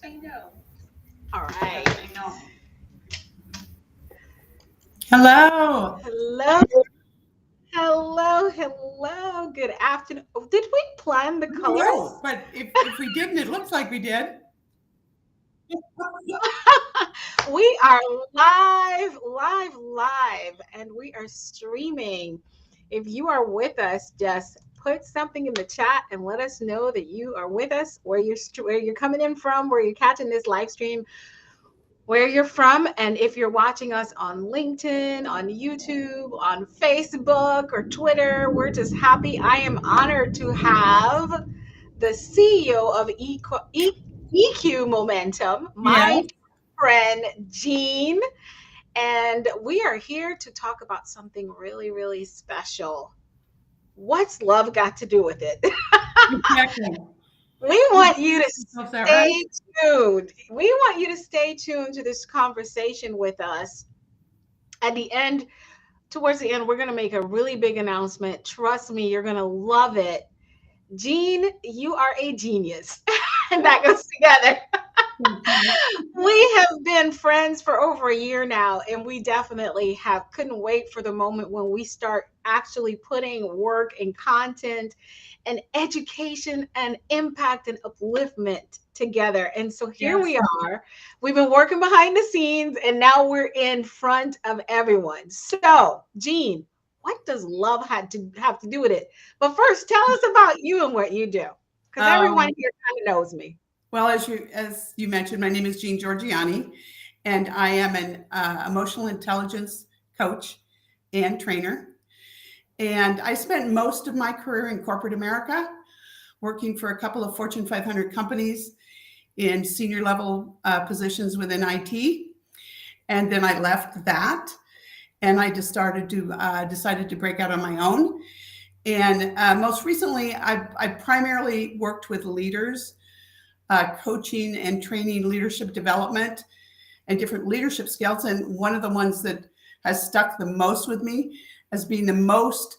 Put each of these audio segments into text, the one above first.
All right. Hello. Hello, hello. Good afternoon. Oh, did we plan the I don't know, colors? but if we didn't, it looks like we did. We are live, and we are streaming. If you are with us, just put something in the chat and let us know that you are with us, where you're coming in from, where you're catching this live stream, where you're from, and if you're watching us on LinkedIn, on YouTube, on Facebook or Twitter. We're just happy. I am honored to have the CEO of EQ Momentum, my Yes. friend Jean, and we are here to talk about something really special. What's love got to do with it? Exactly. We want you to Is that right? stay tuned. We want you to stay tuned to this conversation with us. At the end, towards the end, we're going to make a really big announcement. Trust me, you're going to love it. Jean, you are a genius. And that goes together. Okay. We have been friends for over a year now, and we definitely have couldn't wait for the moment when we start actually putting work and content and education and impact and upliftment together. And so here Yes. we are. We've been working behind the scenes, and now we're in front of everyone. So, Jean, what does love have to do with it? But first, tell us about you and what you do, because everyone Um, here kind of knows me. well, as you mentioned, my name is Jean Georgianni, and I am an emotional intelligence coach and trainer. And I spent most of my career in corporate America, working for a couple of Fortune 500 companies in senior level positions within IT. And then I left that and I just decided to break out on my own. And most recently, I primarily worked with leaders, coaching and training leadership development and different leadership skills. And one of the ones that has stuck the most with me as being the most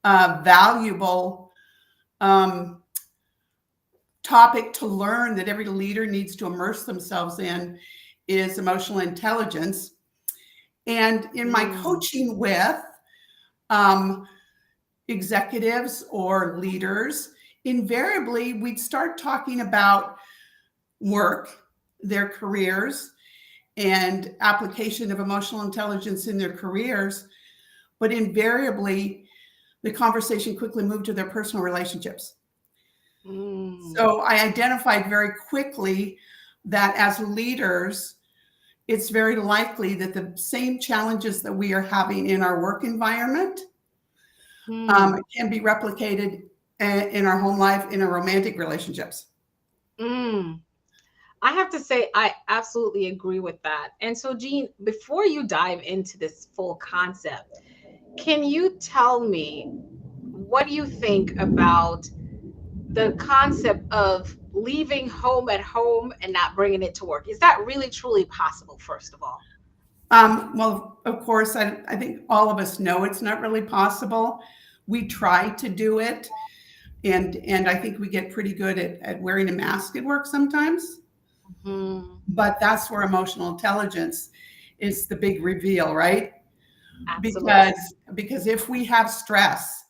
valuable um, topic to learn that every leader needs to immerse themselves in is emotional intelligence. And in my Mm. coaching with um, executives or leaders, invariably we'd start talking about work, their careers, and application of emotional intelligence in their careers. But invariably, the conversation quickly moved to their personal relationships. Mm. So I identified very quickly that as leaders, it's very likely that the same challenges that we are having in our work environment Mm. can be replicated in our home life, in our romantic relationships. Mm. I have to say, I absolutely agree with that. And so, Jean, before you dive into this full concept, can you tell me what do you think about the concept of leaving home at home and not bringing it to work? Is that really truly possible, first of all? Well, of course, I think all of us know it's not really possible. We try to do it, and I think we get pretty good at wearing a mask at work sometimes. Hmm. But that's where emotional intelligence is the big reveal, right? Absolutely. Because if we have stress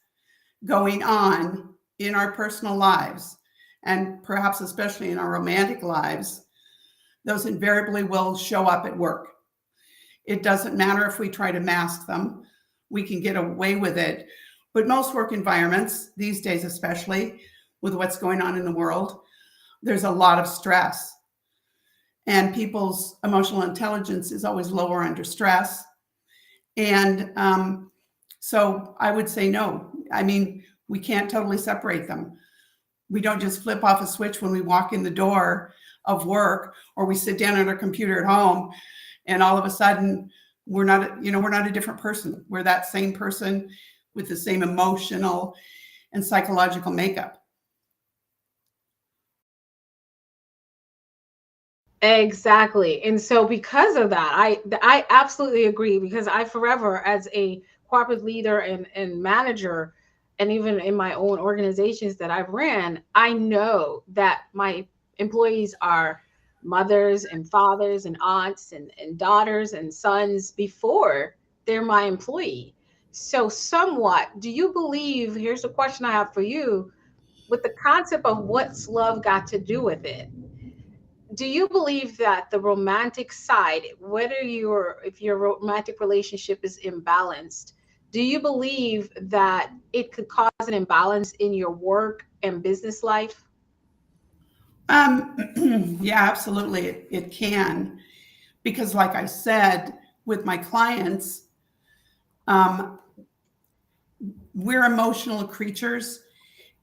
going on in our personal lives, and perhaps especially in our romantic lives, those invariably will show up at work. It doesn't matter if we try to mask them, we can get away with it. But most work environments, these days, especially with what's going on in the world, there's a lot of stress. And people's emotional intelligence is always lower under stress. And so I would say no. I mean, we can't totally separate them. We don't just flip off a switch when we walk in the door of work or we sit down at our computer at home and all of a sudden we're not a different person. We're that same person with the same emotional and psychological makeup. Exactly. And so because of that, I absolutely agree because I forever as a corporate leader and manager and even in my own organizations that I've ran, I know that my employees are mothers and fathers and aunts and daughters and sons before they're my employee. So, somewhat, do you believe? Here's the question I have for you with the concept of what's love got to do with it. Do you believe that the romantic side, whether if your romantic relationship is imbalanced, do you believe that it could cause an imbalance in your work and business life? Yeah, absolutely. It can. Because, like I said, with my clients, um, we're emotional creatures.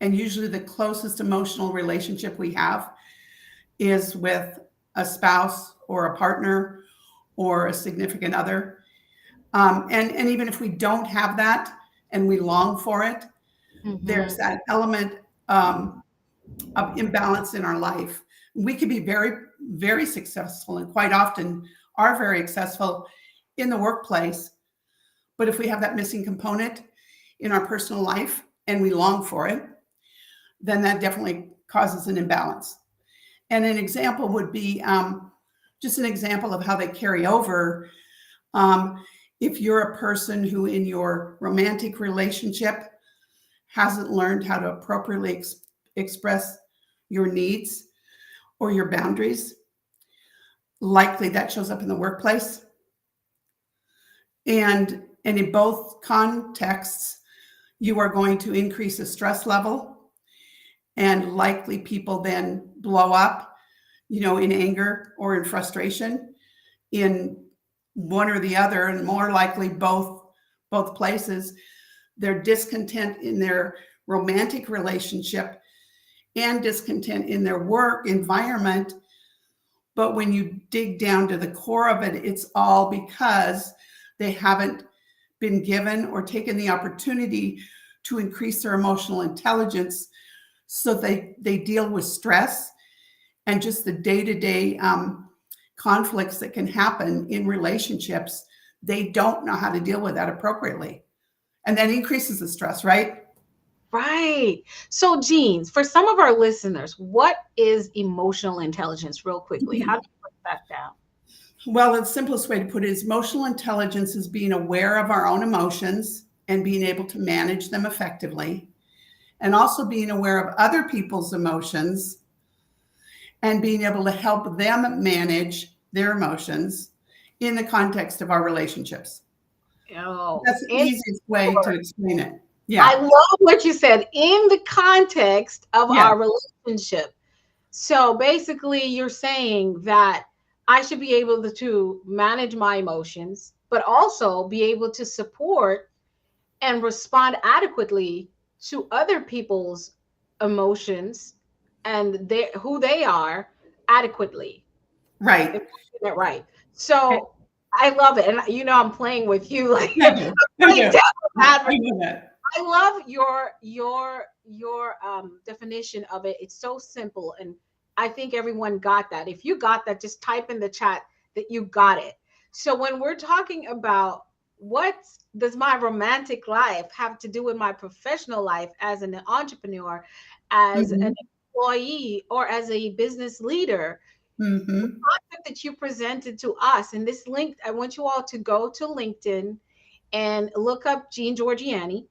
And usually the closest emotional relationship we have is with a spouse or a partner or a significant other. And even if we don't have that and we long for it, there's Mm-hmm. that element of imbalance in our life. We can be very, very successful and quite often are very successful in the workplace. But if we have that missing component in our personal life and we long for it, then that definitely causes an imbalance. And an example would be just an example of how they carry over. Um, if you're a person who in your romantic relationship hasn't learned how to appropriately express your needs or your boundaries, likely that shows up in the workplace. And in both contexts, you are going to increase the stress level, and likely people then blow up, in anger or in frustration in one or the other, and more likely both places. They're discontent in their romantic relationship and discontent in their work environment. But when you dig down to the core of it, it's all because they haven't been given or taken the opportunity to increase their emotional intelligence, so they deal with stress and just the day-to-day conflicts that can happen in relationships. They don't know how to deal with that appropriately, and that increases the stress, right? Right. So, Jeans, for some of our listeners, what is emotional intelligence, real quickly? How do you break that down? Well, the simplest way to put it is emotional intelligence is being aware of our own emotions and being able to manage them effectively, and also being aware of other people's emotions and being able to help them manage their emotions in the context of our relationships. Oh, That's the easiest way to explain it. I Yeah. love what you said in the context of Yeah. our relationship. So basically, you're saying that I should be able to manage my emotions, but also be able to support and respond adequately to other people's emotions and who they are adequately. If Right. I'm getting it right. So I love it. And I'm playing with you like I I'm do. I playing do. devil's I advocate. know that. I love your definition of it. It's so simple, and I think everyone got that. If you got that, just type in the chat that you got it. So when we're talking about what does my romantic life have to do with my professional life as an entrepreneur, as an Mhm. employee, or as a business leader, the Mhm. concept that you presented to us in this link, I want you all to go to LinkedIn and look up Jean Georgianni,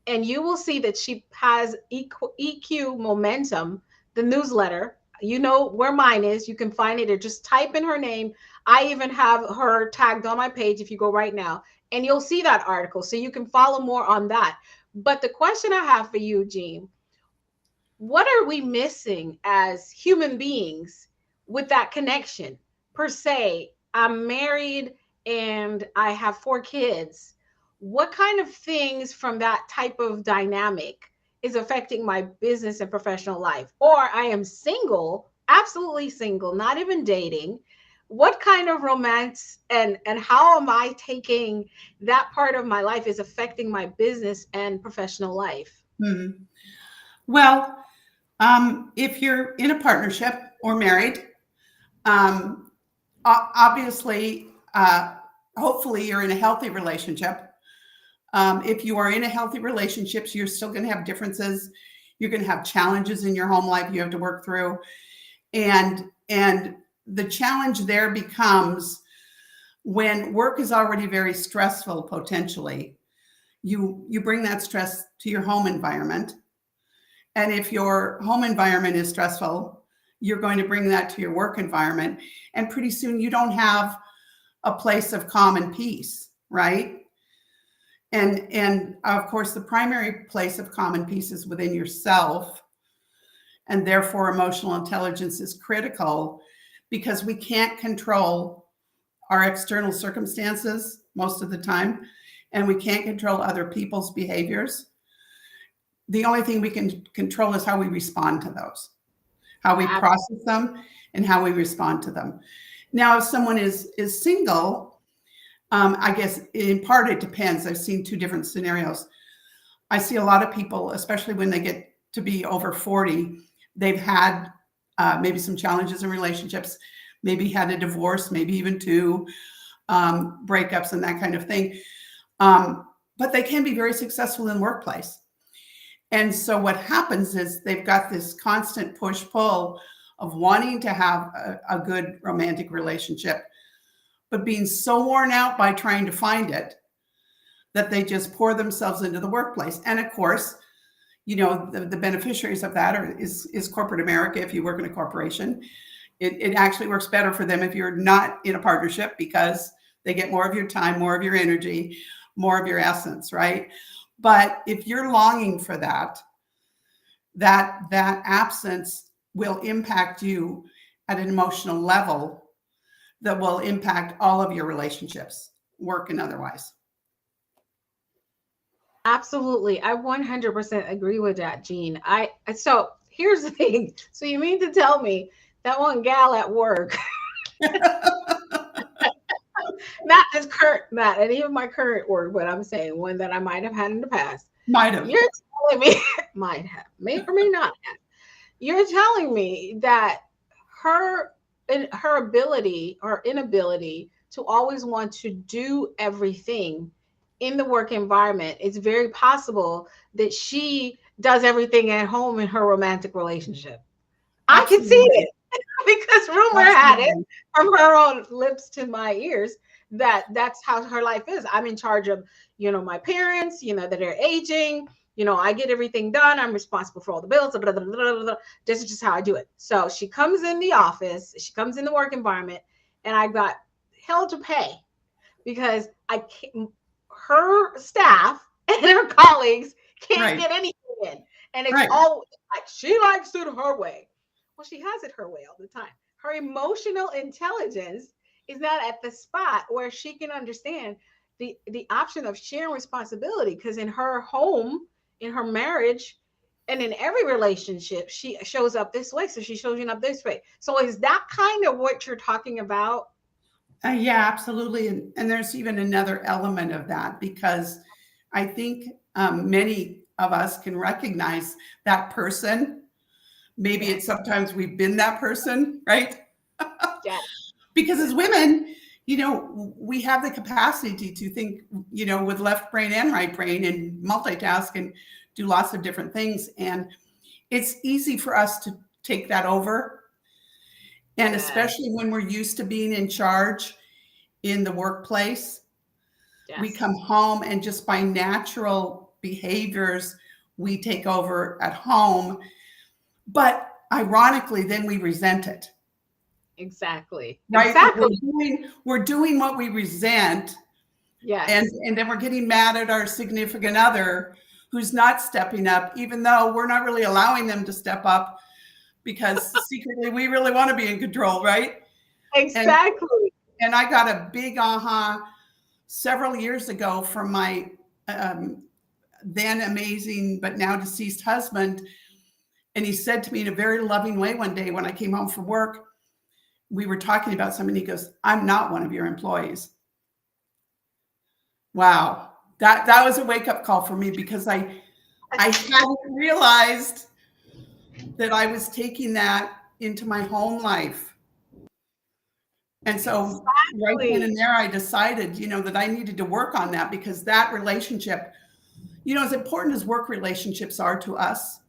and you will see that she has EQ Momentum, the newsletter. You know where mine is. You can find it or just type in her name. I even have her tagged on my page if you go right now, and you'll see that article. So you can follow more on that. But the question I have for you, Jean, what are we missing as human beings with that connection? Per se, I'm married and I have 4 kids. What kind of things from that type of dynamic is affecting my business and professional life? Or I am single, absolutely single, not even dating. What kind of romance and how am I taking that part of my life is affecting my business and professional life? Mhm. Well, if you're in a partnership or married, um, obviously, hopefully, you're in a healthy relationship. If you are in a healthy relationship, you're still going to have differences. You're going to have challenges in your home life you have to work through, and the challenge there becomes when work is already very stressful, potentially, you bring that stress to your home environment. And if your home environment is stressful, you're going to bring that to your work environment. And pretty soon you don't have a place of calm and peace, right? And of course, the primary place of calm and peace is within yourself. And therefore, emotional intelligence is critical because we can't control our external circumstances most of the time, and we can't control other people's behaviors. The only thing we can control is how we respond to those, how we process them, and how we respond to them. Now, if someone is single, I guess in part it depends. I've seen two different scenarios. I see a lot of people, especially when they get to be over 40, they've had maybe some challenges in relationships, maybe had a divorce, maybe even two breakups and that kind of thing. But they can be very successful in the workplace. And so what happens is they've got this constant push-pull of wanting to have a good romantic relationship, but being so worn out by trying to find it that they just pour themselves into the workplace. And of course, the beneficiaries of that is corporate America. If you work in a corporation, it actually works better for them if you're not in a partnership, because they get more of your time, more of your energy, more of your essence, right? But if you're longing for that absence will impact you at an emotional level that will impact all of your relationships, work and otherwise. Absolutely. I 100% agree with that, Jean. So here's the thing. So you mean to tell me that one gal at work, not this current, not any of my current work, but I'm saying one that I might have had in the past. Might have. You're telling me, might have, may or may not have. You're telling me that her her ability or inability to always want to do everything in the work environment, it's very possible that she does everything at home in her romantic relationship. I can see Absolutely. it because rumor had it Absolutely. from her own lips to my ears that that's how her life is. I'm in charge of, my parents, that are aging. I get everything done. I'm responsible for all the bills. Blah, blah, blah, blah, blah. This is just how I do it. So she comes in the office, she comes in the work environment, and I got hell to pay because I can't, her staff and her colleagues can't Right. get anything in. And it's Right. all like she likes it her way. Well, she has it her way all the time. Her emotional intelligence is not at the spot where she can understand the option of sharing responsibility, because in her home, in her marriage, and in every relationship, she shows up this way. So she's showing up this way. So is that kind of what you're talking about? Yeah, absolutely. And there's even another element of that, because I think many of us can recognize that person. Maybe it's Yes. sometimes we've been that person, right? Yeah. Because as women, we have the capacity to think, with left brain and right brain and multitask and do lots of different things. And it's easy for us to take that over. And Yes. especially when we're used to being in charge in the workplace, we Yes. come home and just by natural behaviors, we take over at home. But ironically, then we resent it, Exactly. right? Exactly. We're doing what we resent, and Yes. then we're getting mad at our significant other who's not stepping up, even though we're not really allowing them to step up because secretly we really want to be in control, right? And Exactly. and I got a big aha several years ago from my then amazing but now deceased husband. And he said to me in a very loving way one day when I came home from work, we were talking about something. He goes, "I'm not one of your employees." Wow. That was a wake-up call for me, because I hadn't realized that I was taking that into my home life. And so right then Exactly. and there, I decided, that I needed to work on that, because that relationship, as important as work relationships are to us,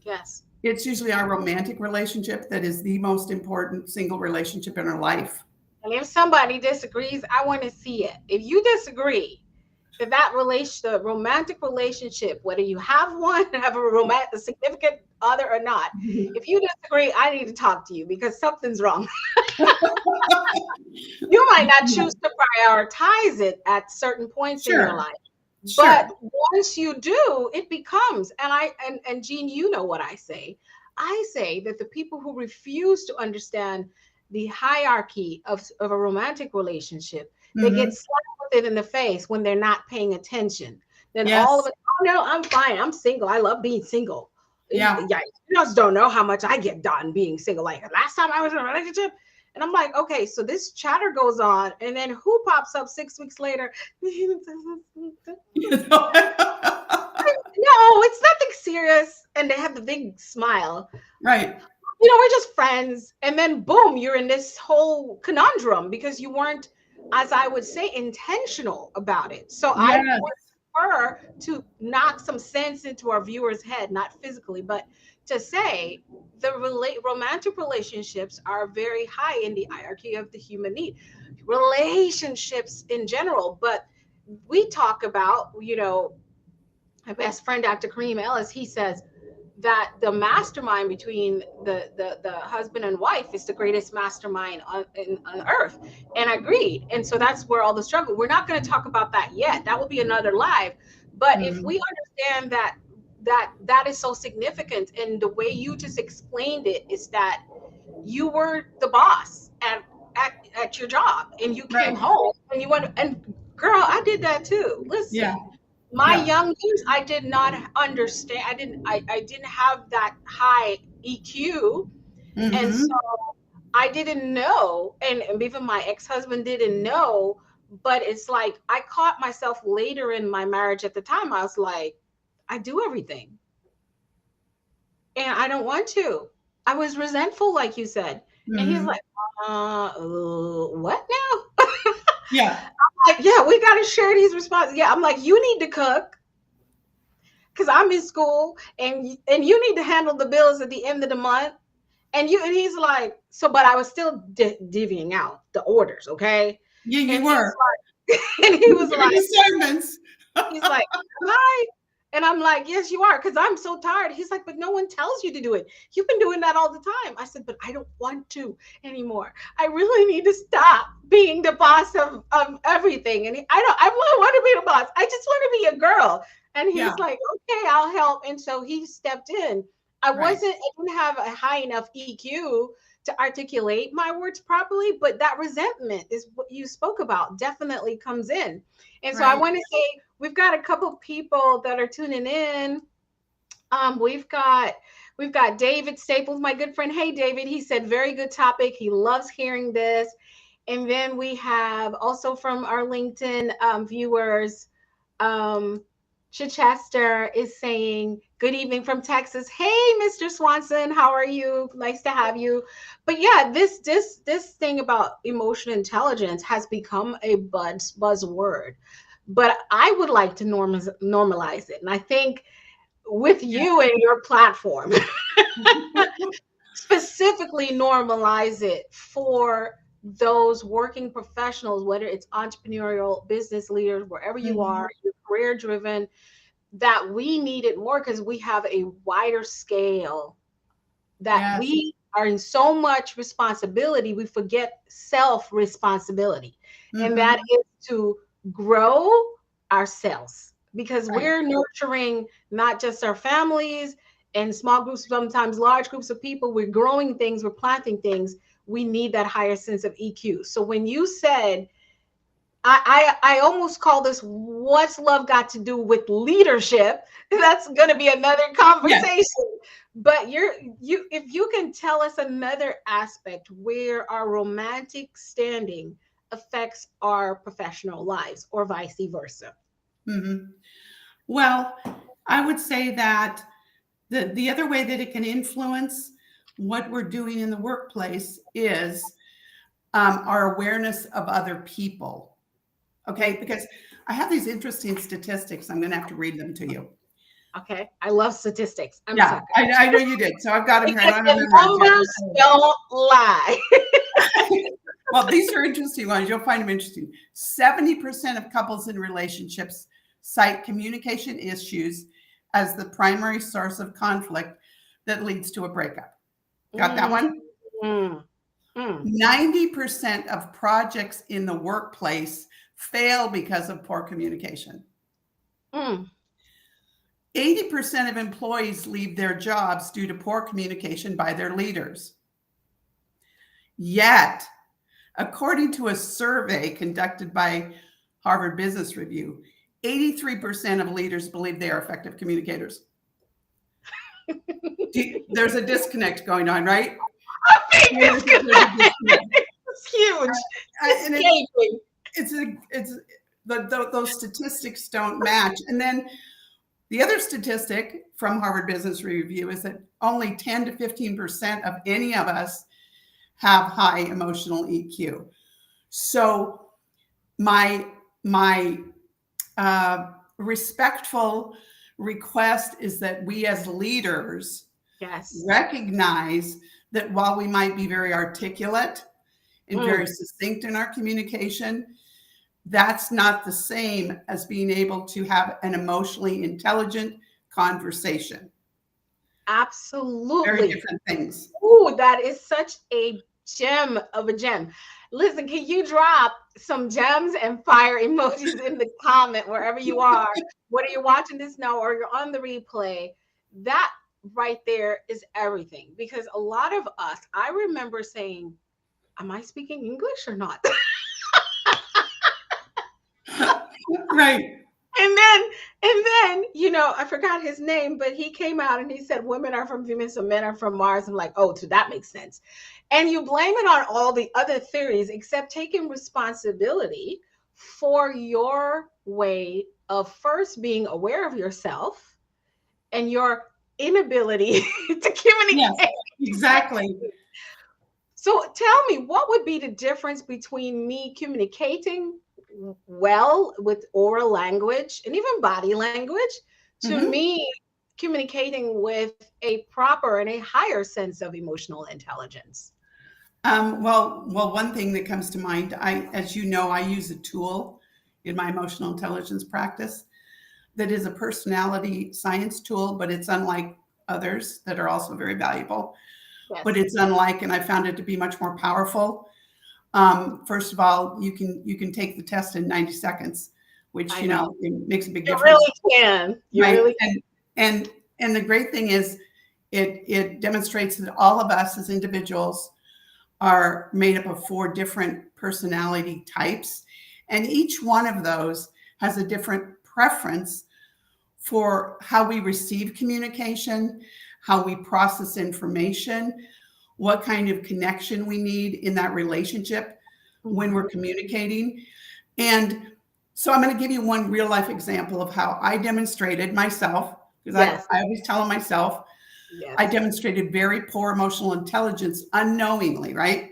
Yes. It's usually our romantic relationship that is the most important single relationship in our life. And if somebody disagrees, I want to see it. If you disagree, that relation, the romantic relationship, whether you have one, have a significant other or not, if you disagree, I need to talk to you because something's wrong. You might not choose to prioritize it at certain points in your Sure, life, sure. but once you do, it becomes, and Jean, you know what I say. I say that the people who refuse to understand the hierarchy of a romantic relationship, they get Hmm. slapped with it in the face when they're not paying attention. Then all of Yes. it, oh no, I'm fine. I'm single. I love being single. Yeah. Yeah, you just don't know how much I get done being single. Like last time I was in a relationship, and I'm like, okay, so this chatter goes on, and then who pops up 6 weeks later? No, it's nothing serious. And they have the big smile. Right. We're just friends. And then boom, you're in this whole conundrum because you weren't, as I would say, intentional about it. So I Yes. would prefer to knock some sense into our viewers' head, not physically, but to say the romantic relationships are very high in the hierarchy of the human need. Relationships in general, but we talk about, my best friend, Dr. Kareem Ellis, he says that the mastermind between the husband and wife is the greatest mastermind on earth. And I agreed. And so that's where all the struggle. We're not going to talk about that yet. That will be another live. But if Mhm. we understand that is so significant, and the way you just explained it is that you were the boss at your job and you came Right. home and you went, and girl, I did that too. Yeah. Listen, my Yeah. young years, I did not understand. I didn't have that high EQ. And so Hmm. I didn't know. And even my ex-husband didn't know. But it's like I caught myself later in my marriage. At the time, I was like, I do everything and I don't want to. I was resentful, like you said. And he's Hmm. like, what now? Yeah. Like, yeah, we got to share these responses. Yeah, I'm like, you need to cook because I'm in school, and you need to handle the bills at the end of the month. And he's like, so, but I was still divvying out the orders, okay? Yeah, you And he's were. like, and he You was were giving like, assignments. he's like, am I? And I'm like, yes, you are, because I'm so tired. He's like, but no one tells you to do it. You've been doing that all the time. I said, but I don't want to anymore. I really need to stop being the boss of everything. And I don't want to be the boss. I just want to be a girl. And Yeah. he's like, okay, I'll help. And so he stepped in. Right. I didn't have a high enough EQ to articulate my words properly, but that resentment is what you spoke about, definitely comes in. And so I Right. want to say, we've got a couple of people that are tuning in. We've got David Staples, my good friend. Hey, David. He said very good topic. He loves hearing this. And then we have also from our LinkedIn viewers, um, Chichester is saying, good evening from Texas. Hey, Mr. Swanson, how are you? Nice to have you. But yeah, this thing about emotional intelligence has become a buzzword. But I would like to normalize it. And I think with Yeah. you and your platform, specifically normalize it for those working professionals, whether it's entrepreneurial business leaders, wherever you Hmm. are, you're career driven, that we need it more because we have a wider scale, that Yes. we are in so much responsibility, we forget self responsibility. And that Hmm. is to grow ourselves because Right. we're nurturing not just our families and small groups, sometimes large groups of people. We're growing things, we're planting things. We need that higher sense of EQ. So when you said, I almost call this what's love got to do with leadership. That's going to be another Yes. conversation. But if you can tell us another aspect where our romantic standing affects our professional lives or vice versa. Hmm. Well, I would say that the other way that it can influence what we're doing in the workplace is our awareness of other people. Okay, because I have these interesting statistics. I'm going to have to read them to you. Okay. I love statistics. I'm a Yeah, sucker. I know you did. So I've got them here. I Because don't the memorize yet. numbers don't lie. Well, these are interesting ones. You'll find them interesting. 70% of couples in relationships cite communication issues as the primary source of conflict that leads to a breakup. Got that Mm, one? mm, mm, 90% of projects in the workplace fail because of poor communication. mm. 80% of employees leave their jobs due to poor communication by their leaders. Yet, according to a survey conducted by Harvard Business Review, 83% of leaders believe they are effective communicators. There's a disconnect going on, right? There's a disconnect. It's huge. And It's those statistics don't match. And then the other statistic from Harvard Business Review is that only 10 to 15% of any of us have high emotional EQ. So my respectful request is that we as leaders yes. recognize that while we might be very articulate and very succinct in our communication, that's not the same as being able to have an emotionally intelligent conversation. Absolutely. Very different things. Ooh, that is such a gem of a gem. Listen, can you drop some gems and fire emojis in the comment wherever you are, whether you're watching this now or you're on the replay? That right there is everything. Because a lot of us, I remember saying, am I speaking English or not? Right. And then, I forgot his name, but he came out and he said, women are from Venus and men are from Mars. I'm like, oh, so that makes sense. And you blame it on all the other theories, except taking responsibility for your way of first being aware of yourself and your inability to communicate. Yes, exactly. So tell me, what would be the difference between me communicating well with oral language and even body language to me communicating with a proper and a higher sense of emotional intelligence? Well, one thing that comes to mind, as you know, I use a tool in my emotional intelligence practice that is a personality science tool, but it's unlike others that are also very valuable. Yes. But it's unlike, and I found it to be much more powerful. First of all, you can take the test in 90 seconds, which it makes a big difference. You really can. You right? really can. And the great thing is, it demonstrates that all of us as individuals are made up of 4 different personality types, and each one of those has a different preference for how we receive communication, how we process information, what kind of connection we need in that relationship when we're communicating. And so I'm going to give you one real life example of how I demonstrated myself, because I always tell myself, I demonstrated very poor emotional intelligence unknowingly, right?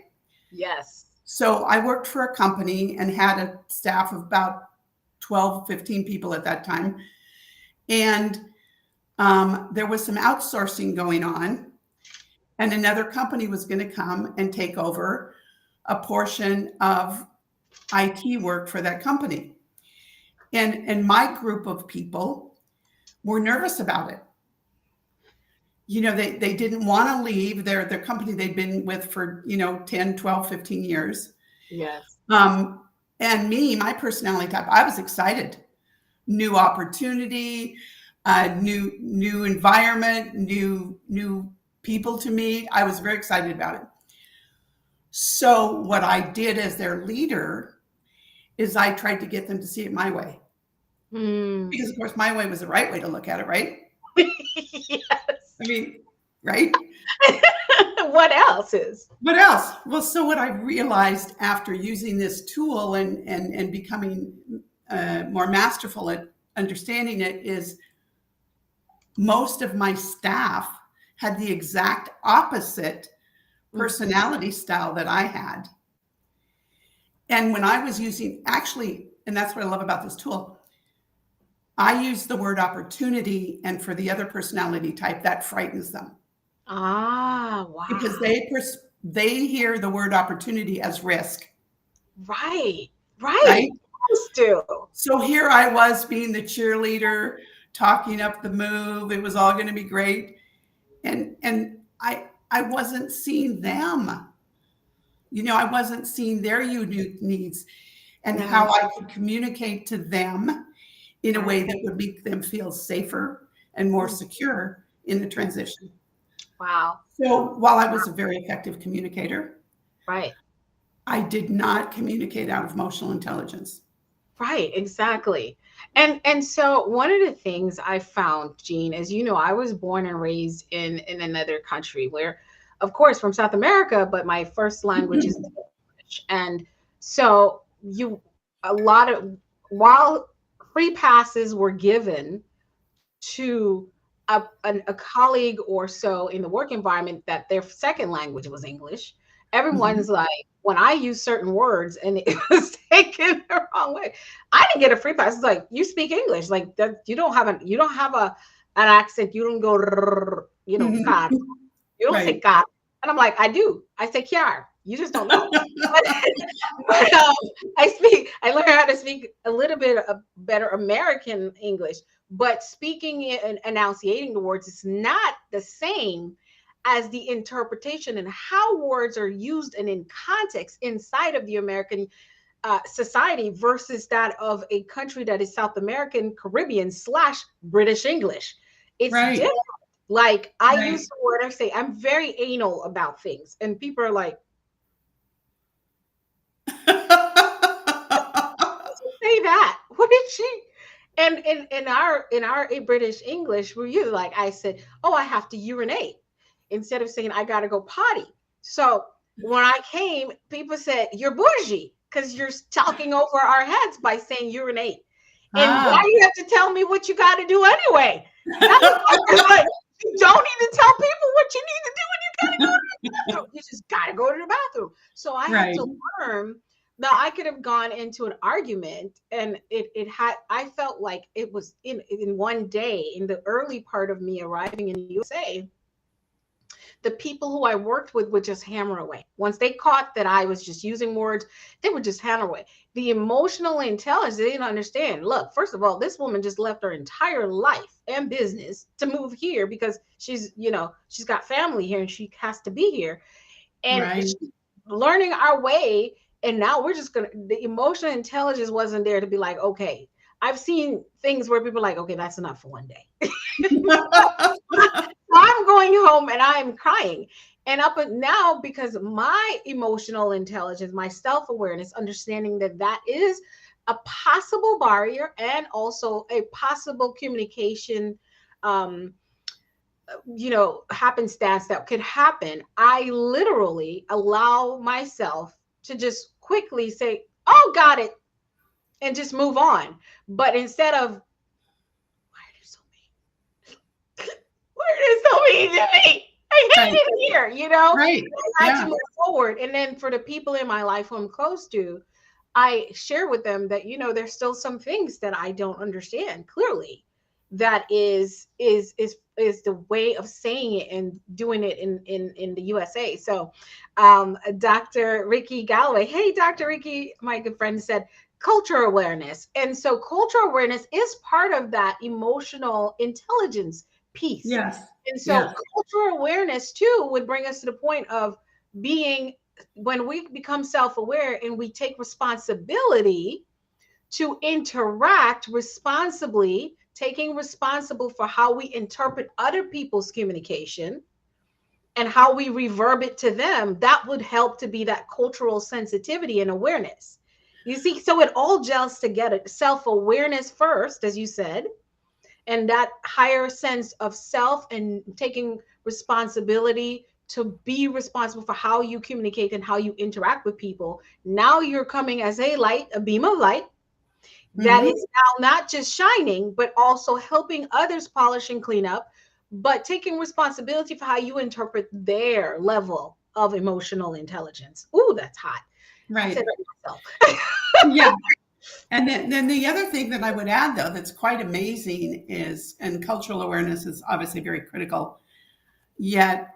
Yes. So I worked for a company and had a staff of about 12, 15 people at that time. And there was some outsourcing going on, and another company was going to come and take over a portion of IT work for that company. And my group of people were nervous about it. They didn't want to leave their company they'd been with for, 10, 12, 15 years. Yes. And me, my personality type, I was excited. New opportunity, new environment, new people to meet. I was very excited about it. So what I did as their leader is I tried to get them to see it my way. Because of course my way was the right way to look at it, right? Yes. I mean, right? What else is? What else? Well, so what I realized after using this tool and becoming more masterful at understanding it is most of my staff had the exact opposite personality style that I had. And when I was using, actually, and that's what I love about this tool, I use the word opportunity, and for the other personality type, that frightens them Ah, because wow. they hear the word opportunity as risk, Right. Right. right? Yes, do. So here I was being the cheerleader, talking up the move. It was all going to be great, and I wasn't seeing them. I wasn't seeing their unique needs and how Yeah. I could communicate to them in a way Right. that would make them feel safer and more Mm, secure in the mm. transition. Wow. So while I was a very effective communicator, Right. I did not communicate out of emotional intelligence. Right, exactly. And so one of the things I found, Jean, as you know, I was born and raised in another country where, of course, from South America, but my first language is English. And so you a lot of while free passes were given to a colleague or so in the work environment that their second language was English, everyone's like, when I use certain words and it was taken the wrong way, I didn't get a free pass. It's like, you speak English, like that. You don't have an accent. You don't go, car. You don't say Right. car. And I'm like, I do. I say kiar. You just don't know. But, but I learned how to speak a little bit of better American English, but speaking it and enunciating the words is not the same as the interpretation and how words are used and in context inside of the American society versus that of a country that is South American, Caribbean / British English. It's Right. different. Like I use Right. the word, I say I'm very anal about things, and people are like, say that. What did she? And in our British English, we're usually like I said, oh, I have to urinate instead of saying I gotta go potty. So when I came, people said you're bougie because you're talking over our heads by saying urinate. And why Ah, you have to tell me what you got to do anyway? That was like, you don't need to tell people what you need to do when you got to go to the bathroom. You just got to go to the bathroom. So I had right. to learn. Now I could have gone into an argument, and it had. I felt like it was in one day in the early part of me arriving in the USA. The people who I worked with would just hammer away. Once they caught that I was just using words, they would just hammer away. The emotional intelligence, they didn't understand. Look, first of all, this woman just left her entire life and business to move here because she's got family here and she has to be here. And Right. she's learning our way. And now we're just the emotional intelligence wasn't there to be like, okay, I've seen things where people are like, okay, that's enough for one day. I'm going home and I'm crying. And up and now, because my emotional intelligence, my self awareness, understanding that that is a possible barrier and also a possible communication, um, happenstance that could happen, I literally allow myself to just quickly say, oh, got it, and just move on. But instead of, why are you so why are you so mean to me? I hate Right. it here, Right. I had to Yeah. move forward. And then for the people in my life who I'm close to, I share with them that, there's still some things that I don't understand clearly. That is the way of saying it and doing it in the USA. So Dr. Ricky Galloway, hey Dr. Ricky, my good friend, said cultural awareness. And so cultural awareness is part of that emotional intelligence piece. Yes. And so Yes. cultural awareness too would bring us to the point of being, when we become self-aware and we take responsibility to interact responsibly, taking responsible for how we interpret other people's communication and how we reverb it to them, that would help to be that cultural sensitivity and awareness. You see, so it all gels together. Self-awareness first, as you said, and that higher sense of self and taking responsibility to be responsible for how you communicate and how you interact with people. Now you're coming as a light, a beam of light that Hmm. is now not just shining, but also helping others polish and clean up, but taking responsibility for how you interpret their level of emotional intelligence. Ooh, that's hot. I said Right. it myself. Yeah. And then the other thing that I would add, though, that's quite amazing is, and cultural awareness is obviously very critical, yet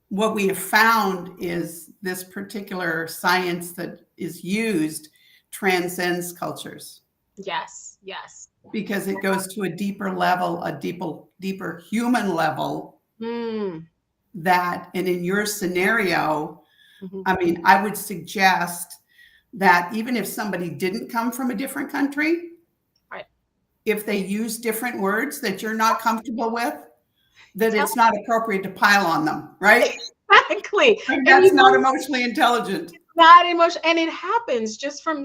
what we have found is this particular science that is used transcends cultures Yes, yes. because it goes to a deeper level, a deeper human level Mm. that, and in your scenario, Hmm. I mean, I would suggest that even if somebody didn't come from a different country, Right. if they use different words that you're not comfortable with, that Tell it's not appropriate to pile on them, right? exactly. I mean, And that's not emotionally intelligent. not emotion, and it happens just from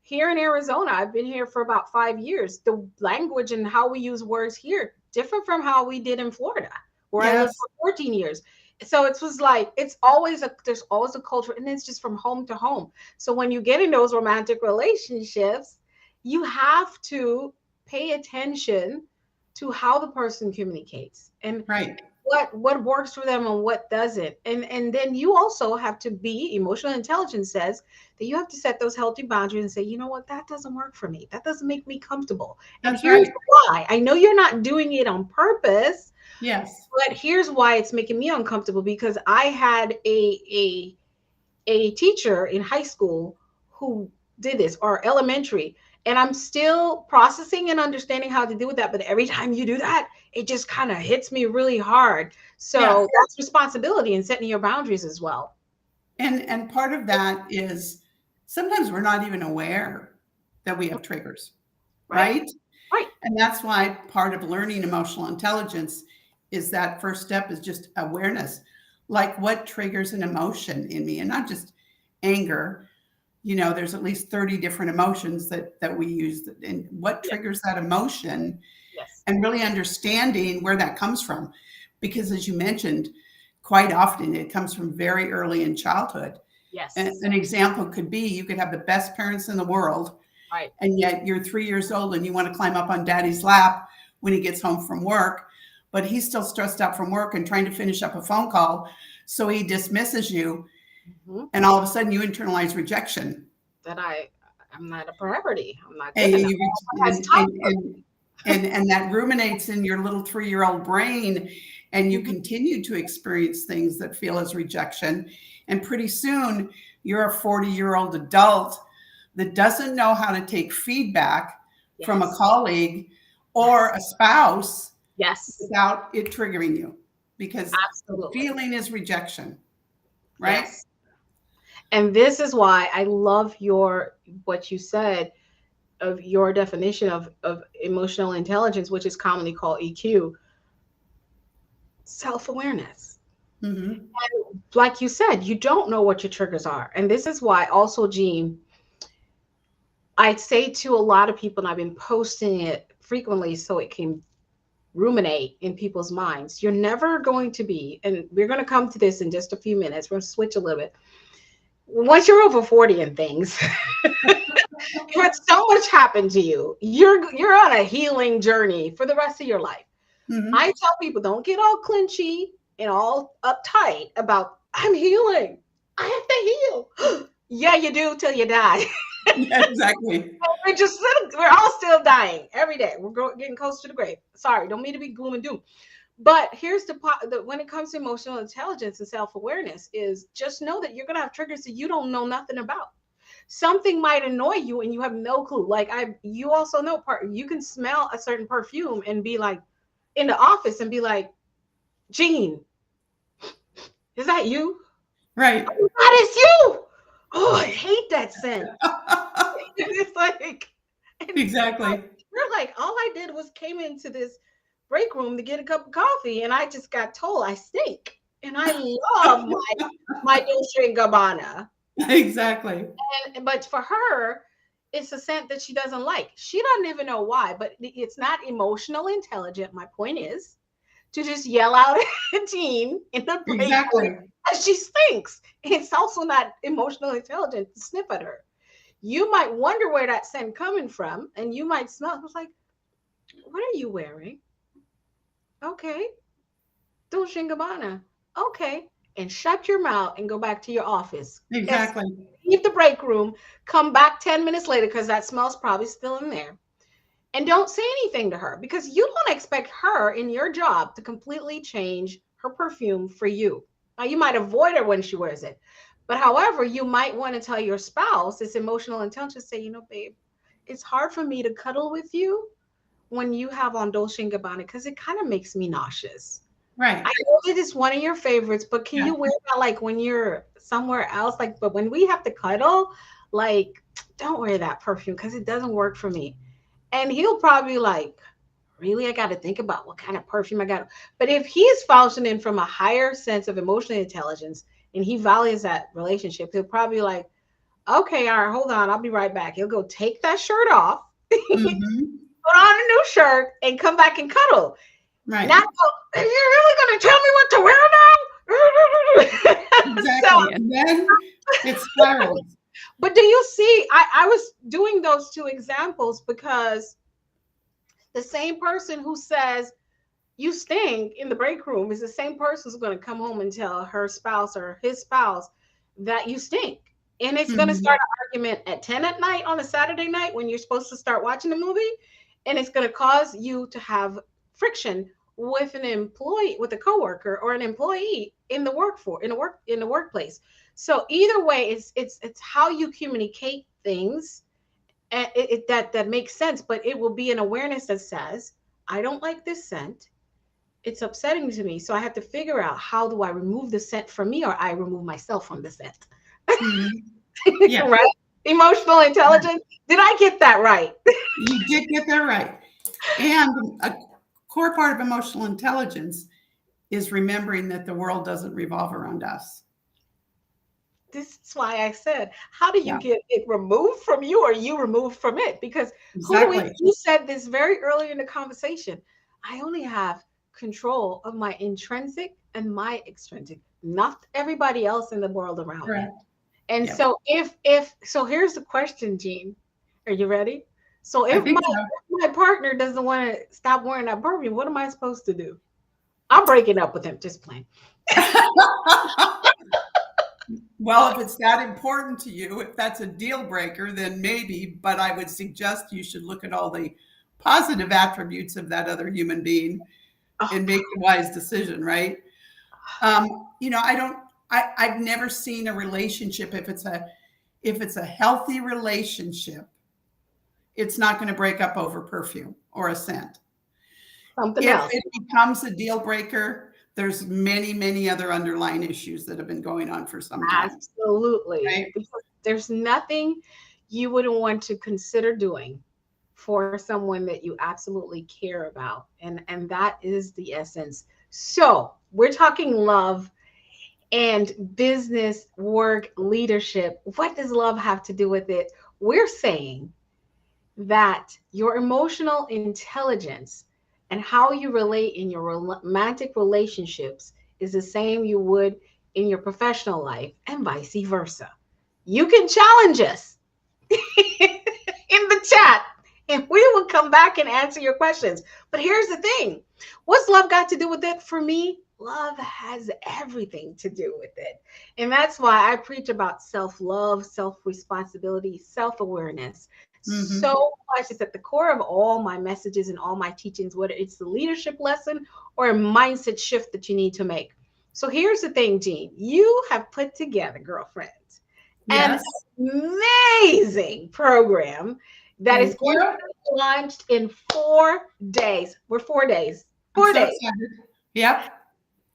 here in Arizona. I've been here for about 5 years. The language and how we use words here different from how we did in Florida, where I lived Yes, for 14 years. So it was like it's always there's always a culture, and it's just from home to home. So when you get in those romantic relationships, you have to pay attention to how the person communicates and right. what works for them and what doesn't. And then you also have to be emotional intelligence says that you have to set those healthy boundaries and say, you know what, that doesn't work for me, that doesn't make me comfortable, and That's here's right. why. I know you're not doing it on purpose, Yes. but here's why it's making me uncomfortable, because I had a teacher in high school who did this, or elementary, and I'm still processing and understanding how to do with that. But every time you do that, it just kind of hits me really hard. Yes. So that's responsibility and setting your boundaries as well. And part of that is sometimes we're not even aware that we have triggers, Right, right? right. And that's why part of learning emotional intelligence is that first step is just awareness. Like what triggers an emotion in me, and not just anger. You know, there's at least 30 different emotions that we use, and what Yeah. triggers that emotion, Yes. and really understanding where that comes from. Because as you mentioned, quite often it comes from very early in childhood. Yes. An example could be you could have the best parents in the world, Right. and yet you're 3 years old and you want to climb up on daddy's lap when he gets home from work, but he's still stressed out from work and trying to finish up a phone call. So he dismisses you, Hmm. and all of a sudden you internalize rejection. That I'm not a priority. I'm not good And enough. you No one has and time and for and and that ruminates in your little 3-year-old brain, and me. you Mhm. continue to experience things that feel as rejection. And pretty soon you're a 40-year-old adult that doesn't know how to take feedback from a Yes. colleague or Yes. a spouse Yes. without it triggering you, because the Absolutely. feeling is rejection, right? Yes. And this is why I love your what you said of your definition of emotional intelligence, which is commonly called EQ, self-awareness. Mm-hmm. Like you said, you don't know what your triggers are. And this is why also, Jean, I'd say to a lot of people, and I've been posting it frequently so it can ruminate in people's minds. You're never going to be, and we're going to come to this in just a few minutes. We're going to switch a little bit. Once you're over 40 and things, but so much happened to you. You're on a healing journey for the rest of your life. I Mm-hmm. tell people don't get all clinchy and all uptight about I'm healing. I have to heal. Yeah, you do till you die. Yeah, exactly. We're all still dying every day. Getting close to the grave. Sorry, don't mean to be gloom and doom. But here's when it comes to emotional intelligence and self-awareness is just know that you're gonna have triggers that you don't know nothing about. Something might annoy you and you have no clue. Like you also know you can smell a certain perfume and be like in the office and be like, Jean, is that you? Right. Oh, that is you. Oh, I hate that scent. It's like, and Exactly. you're like, all I did was came into this break room to get a cup of coffee, and I just got told I stink. And I love my Dolce and Gabbana. Exactly. But for her, it's a scent that she doesn't like. She doesn't even know why, but it's not emotional intelligent. My point is to just yell out at a teen in the break room Exactly. that she stinks. It's also not emotional intelligent to sniff at her. You might wonder where that scent coming from, and you might smell. It was like, what are you wearing? Okay, Dolce and Gabbana. Okay, and shut your mouth and go back to your office. As Exactly. leave the break room, come back 10 minutes later because that smell's probably still in there. And don't say anything to her because you don't expect her in your job to completely change her perfume for you. Now, you might avoid her when she wears it. But however, you might want to tell your spouse this emotional intelligence, say, babe, it's hard for me to cuddle with you when you have on Dolce & Gabbana because it kind of makes me nauseous. Right. I know it is one of your favorites, but can Yeah. you wear that like when you're somewhere else? Like, but when we have to cuddle, like, don't wear that perfume because it doesn't work for me. And he'll probably like, really, I got to think about what kind of perfume I got. But if he's functioning from a higher sense of emotional intelligence and he values that relationship, he'll probably like, okay, all right, hold on, I'll be right back. He'll go take that shirt off, Mm-hmm. put on a new shirt, and come back and cuddle. Right. Not go, are you really going to tell me what to wear now? Exactly. So, And then it spirals. but do you see, I was doing those two examples because the same person who says you stink in the break room is the same person who's going to come home and tell her spouse or his spouse that you stink. And it's going to Mm-hmm. start an argument at 10 at night on a Saturday night when you're supposed to start watching the movie. And it's going to cause you to have friction with an employee, with a coworker or an employee in the in the workplace. So either way, it's how you communicate things, and that makes sense. But it will be an awareness that says, I don't like this scent, it's upsetting to me. So I have to figure out, how do I remove the scent from me, or I remove myself from the scent. Mm-hmm. Yeah. Right? Emotional intelligence. Did I get that right? You did get that right. And a core part of emotional intelligence is remembering that the world doesn't revolve around us. This is why I said, how do you Yeah. get it removed from you, or you removed from it? Because Exactly. you said this very early in the conversation. I only have control of my intrinsic and my extrinsic, not everybody else in the world around me. Correct. And Yep. so if so, here's the question, Jean. Are you ready? So I if think so. my partner doesn't want to stop wearing that perfume, what am I supposed to do? I'm breaking up with him, just plain. Well, if it's that important to you, if that's a deal breaker, then maybe, but I would suggest you should look at all the positive attributes of that other human being and make the wise decision, right? I've never seen a relationship, if it's a healthy relationship, it's not going to break up over perfume or a scent. Something If else. it becomes a deal breaker, there's many, many other underlying issues that have been going on for some time. Absolutely. Right? Because there's nothing you wouldn't want to consider doing for someone that you absolutely care about. And that is the essence. So we're talking love and business, work, leadership. What does love have to do with it? We're saying that your emotional intelligence and how you relate in your romantic relationships is the same you would in your professional life, and vice versa. You can challenge us in the chat and we will come back and answer your questions. But here's the thing, what's love got to do with it? For me, love has everything to do with it. And that's why I preach about self love, self responsibility, self awareness. Mm-hmm. So much is at the core of all my messages and all my teachings, whether it's the leadership lesson or a mindset shift that you need to make. So here's the thing, Jean, you have put together, girlfriends, an Yes. amazing program that is Thank going you. to be launched in 4 days. We're 4 days. I'm 4 so days. excited. Yep.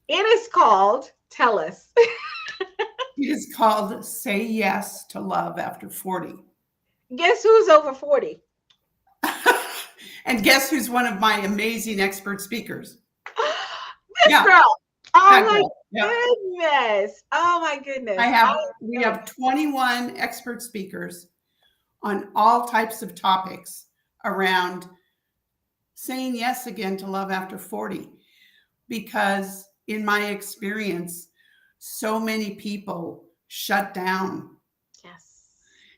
It is called, tell us. It is called Say Yes to Love After 40. Guess who's over 40? And guess who's one of my amazing expert speakers? This Yeah. girl. Oh That my girl. Yeah. goodness. Oh my goodness. We have 21 expert speakers on all types of topics around saying yes again to love after 40. Because in my experience, so many people shut down. Yes.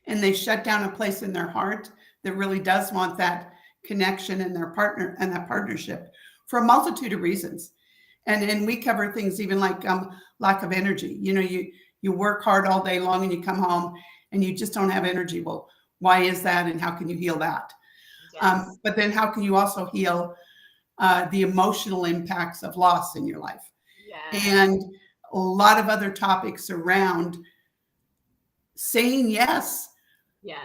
And they shut down a place in their heart that really does want that connection and their partner and that partnership for a multitude of reasons. And we cover things even like lack of energy. You You work hard all day long and you come home and you just don't have energy. Well, why is that? And how can you heal that? Yes. But then how can you also heal the emotional impacts of loss in your life? Yes. And a lot of other topics around saying yes.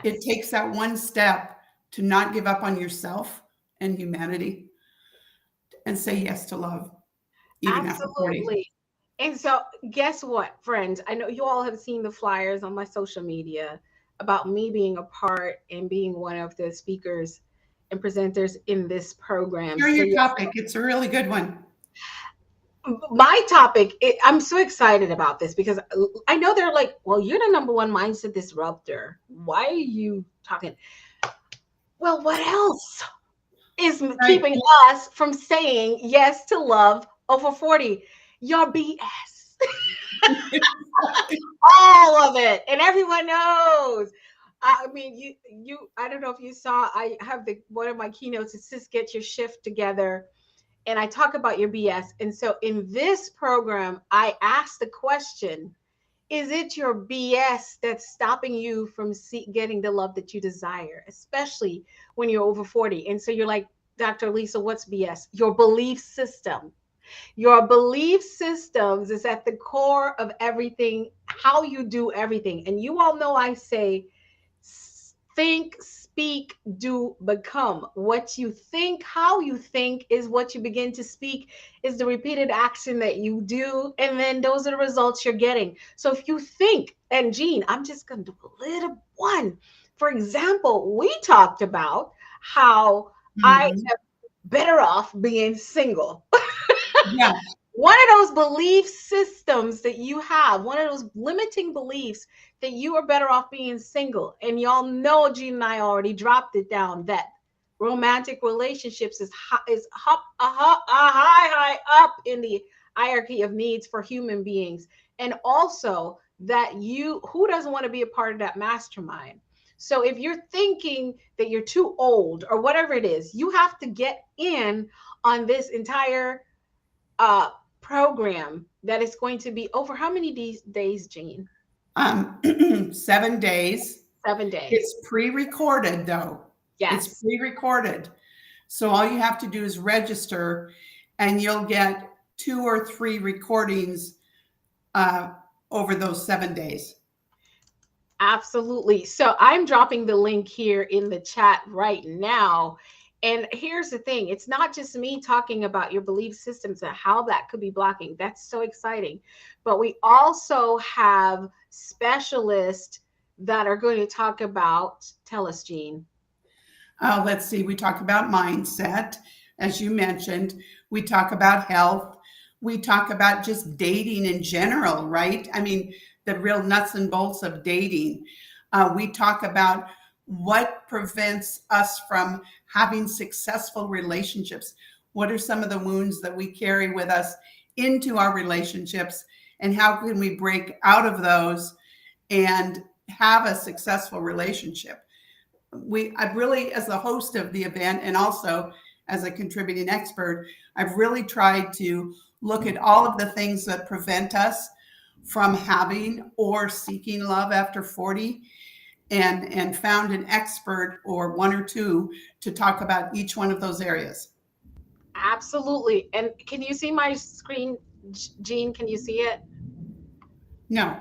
It Yes. takes that one step to not give up on yourself and humanity and say yes to love, even after 40. Absolutely. And so, guess what, friends? I know you all have seen the flyers on my social media about me being a part and being one of the speakers and presenters in this program. Share So, your yes, topic. It's a really good one. my topic, I'm so excited about this because I know they're like, well, you're the number one mindset disruptor. Why are you talking? Well, what else is Right. keeping us from saying yes to love over 40? Your BS. All of it, and everyone knows. I mean, I don't know if you saw, I have the one of my keynotes is just get your shift together, and I talk about your BS. And so in this program, I ask the question: is it your BS that's stopping you from getting the love that you desire, especially when you're over 40? And so you're like, Dr. Lisa, what's BS? Your belief system. Your belief systems is at the core of everything, how you do everything. And you all know I say, think, speak, do, become. What you think, how you think is what you begin to speak, is the repeated action that you do. And then those are the results you're getting. So if you think, and Jean, I'm just going to do a little one. For example, we talked about how I Mhm. am better off being single. Yeah. One of those belief systems that you have, one of those limiting beliefs that you are better off being single. And y'all know Gene and I already dropped it down that romantic relationships is a high up in the hierarchy of needs for human beings. And also that who doesn't want to be a part of that mastermind? So if you're thinking that you're too old or whatever it is, you have to get in on this entire uh, program that is going to be over how many days, Jean? 7 days. 7 days. It's pre-recorded though. It's Yes, pre-recorded. So all you have to do is register and you'll get 2 or 3 recordings uh, over those 7 days. absolutely. So I'm dropping the link here in the chat right now. And here's the thing, it's not just me talking about your belief systems and how that could be blocking. That's so exciting. But we also have specialists that are going to talk about, tell us, Jean. Let's see, we talk about mindset, as you mentioned. We talk about health. We talk about just dating in general, right? I mean, the real nuts and bolts of dating. We talk about what prevents us from having successful relationships. What are some of the wounds that we carry with us into our relationships, and how can we break out of those and have a successful relationship? I've really, as the host of the event and also as a contributing expert, I've really tried to look at all of the things that prevent us from having or seeking love after 40, and found an expert or one or two to talk about each one of those areas. Absolutely. And can you see my screen, Jean? Can you see it? No.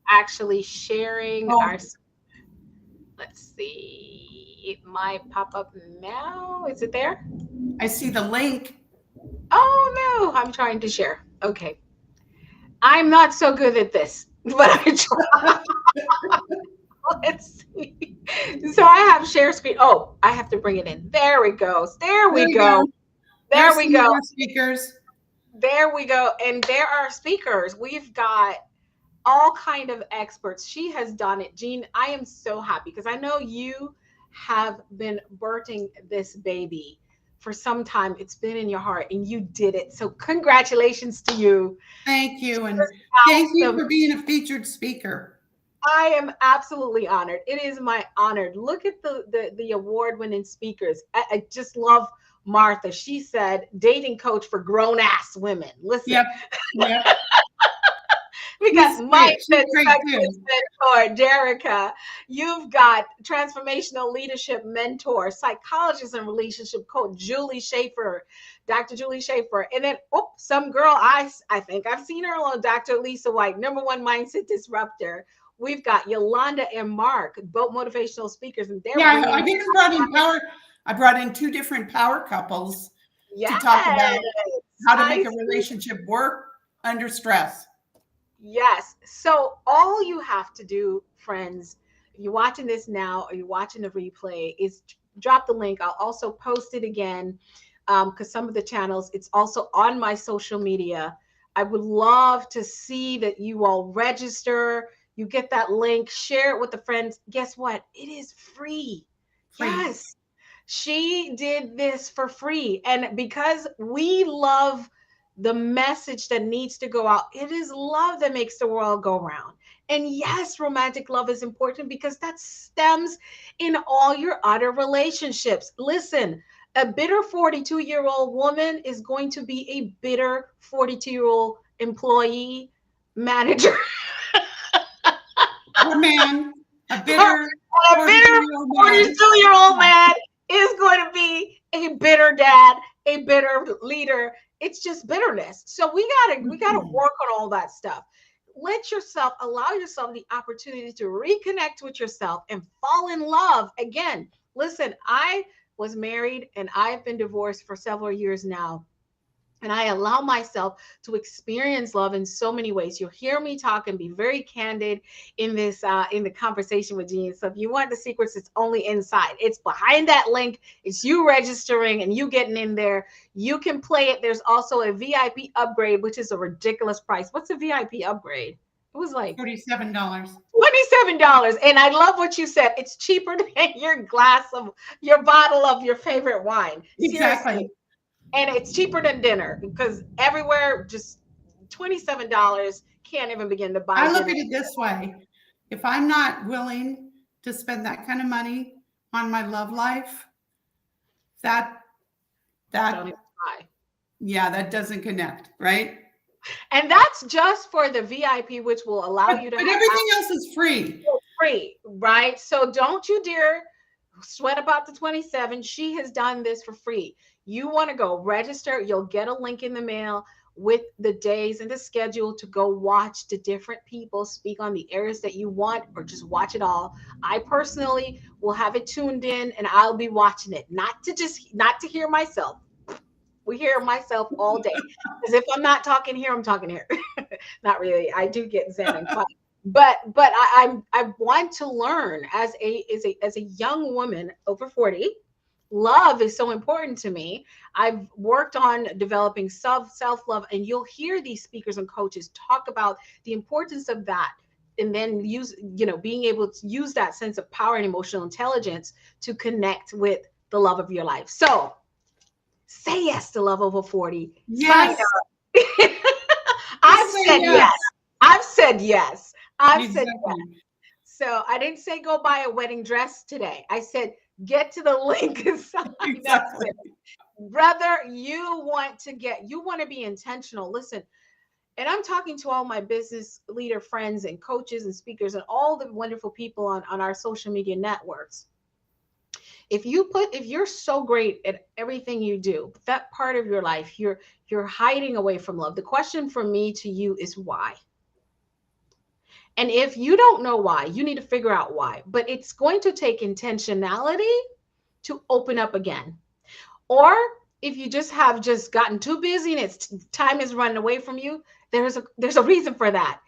Actually sharing our, Oh, let's see, it might pop up now. Is it there? I see the link. Oh no, I'm trying to share. Okay. I'm not so good at this, but I try. Let's see. So I have share screen. Oh, I have to bring it in. There we go. There There we we go. go. There There's we some of go. our speakers. There we go. And there are speakers. We've got all kind of experts. She has done it. Jean, I am so happy because I know you have been birthing this baby for some time. It's been in your heart and you did it. So congratulations to you. Thank you. And Just thank you awesome. for being a featured speaker. I am absolutely honored. It is my honor. Look at the award-winning speakers. I just love Martha. She said dating coach for grown ass women. Listen, Yep. Yep. We got She's great. mindset She's great too. success mentor, Jerica. You've got transformational leadership mentor, psychologist and relationship coach, Julie Schaefer, Dr. Julie Schaefer. And then, some girl, I think I've seen her on Dr. Alisa Whyte, #1 mindset disruptor. We've got Yolanda and Mark, both motivational speakers, and they're Yeah, bringing. I think I brought in two different power couples to talk Yes, about how to I make a see. relationship work under stress. Yes. So all you have to do, friends, if you're watching this now or you're watching the replay, is drop the link. I'll also post it again because some of the channels, it's also on my social media. I would love to see that you all register. You get that link, share it with the friends. Guess what? It is free. Free. Yes. She did this for free. And because we love the message that needs to go out, it is love that makes the world go round. And yes, romantic love is important because that stems in all your other relationships. Listen, a bitter 42-year-old woman is going to be a bitter 42-year-old employee, manager. Or man, a Or bitter a bitter 42-year-old man. 42-year-old man is going to be a bitter dad, a bitter leader. It's just bitterness. So we gotta Mhm. work on all that stuff. Allow yourself the opportunity to reconnect with yourself and fall in love again. Listen, I was married and I've been divorced for several years now, and I allow myself to experience love in so many ways. You'll hear me talk and be very candid in this in the conversation with Jean. So if you want the secrets, it's only inside. It's behind that link. It's you registering and you getting in there. You can play it. There's also a VIP upgrade, which is a ridiculous price. What's a VIP upgrade? It was like $47. $27. And I love what you said. It's cheaper than your bottle of your favorite wine. Seriously, Exactly. and it's cheaper than dinner because everywhere just $27 can't even begin to buy I look dinner. at it this way. If I'm not willing to spend that kind of money on my love life, that Don't even that buy. yeah, that doesn't connect, right? And that's just for the VIP, which will allow But you to but have everything else is free. access free, right? So don't you dare sweat about the 27. She has done this for free. You want to go register, you'll get a link in the mail with the days and the schedule to go watch the different people speak on the areas that you want, or just watch it all. I personally will have it tuned in and I'll be watching it, not to hear myself. We hear myself all day, because if I'm not talking here, I'm talking here. Not really. I do get zen and quiet, but I want to learn as a young woman over 40. Love is so important to me. I've worked on developing self love, and you'll hear these speakers and coaches talk about the importance of that, and then being able to use that sense of power and emotional intelligence to connect with the love of your life. So say yes to love over 40. Sign Yes. up. I've Just say said yes. yes. I've said yes. I've said yes. Exactly. So I didn't say go buy a wedding dress today. I said get to the link and sign up. Exactly. Brother, you want to be intentional. Listen, and I'm talking to all my business leader friends and coaches and speakers and all the wonderful people on our social media networks. If you're so great at everything you do, that part of your life you're hiding away from love. The question from me to you is why? And if you don't know why, you need to figure out why. But it's going to take intentionality to open up again. Or if you just gotten too busy and it's time is running away from you, there's a reason for that.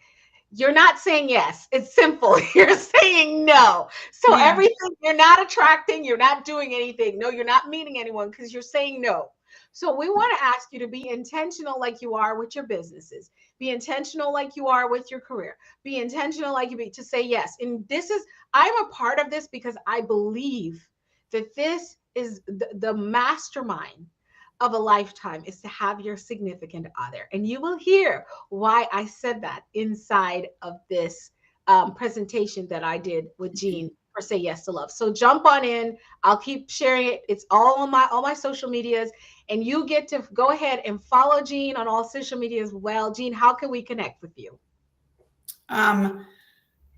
You're not saying yes. It's simple. You're saying no. So Yeah. everything you're not attracting, you're not doing anything. No, you're not meeting anyone because you're saying no. So we want to ask you to be intentional like you are with your businesses. Be intentional like you are with your career. Be intentional like you be to say yes. And I'm a part of this because I believe that this is the mastermind of a lifetime is to have your significant other. And you will hear why I said that inside of this presentation that I did with Jean for Say Yes to Love. So jump on in. I'll keep sharing it. It's all my social medias, and you get to go ahead and follow Jean on all social media as well. Jean, how can we connect with you? Um,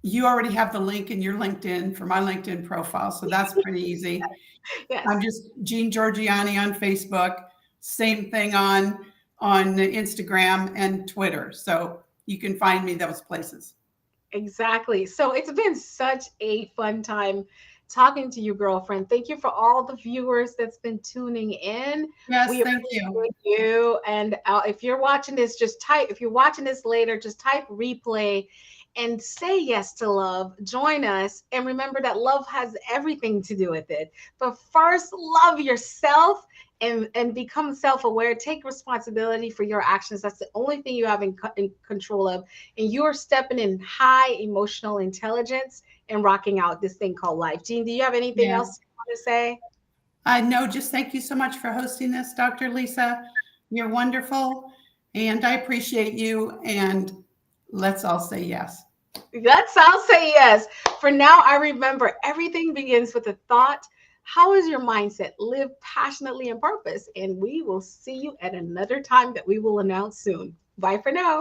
you already have the link in your LinkedIn for my LinkedIn profile, so that's pretty easy. I'm Yes. just Jean Georgianni on Facebook. Same thing on Instagram and Twitter. So you can find me those places. Exactly. So it's been such a fun time talking to you, girlfriend. Thank you for all the viewers that's been tuning in. Yes, We thank you. appreciate you. And if you're watching this, just type, if you're watching this later, just type replay and say yes to love. Join us. And remember that love has everything to do with it. But first, love yourself and become self-aware. Take responsibility for your actions. That's the only thing you have in control of, and you're stepping in high emotional intelligence and rocking out this thing called life. Jean, do you have anything Yeah. else you want to say? No, just thank you so much for hosting this, Dr. Lisa. You're wonderful, and I appreciate you. And let's all say yes. Let's all say yes. For now, I remember everything begins with a thought. How is your mindset? Live passionately in purpose, and we will see you at another time that we will announce soon. Bye for now.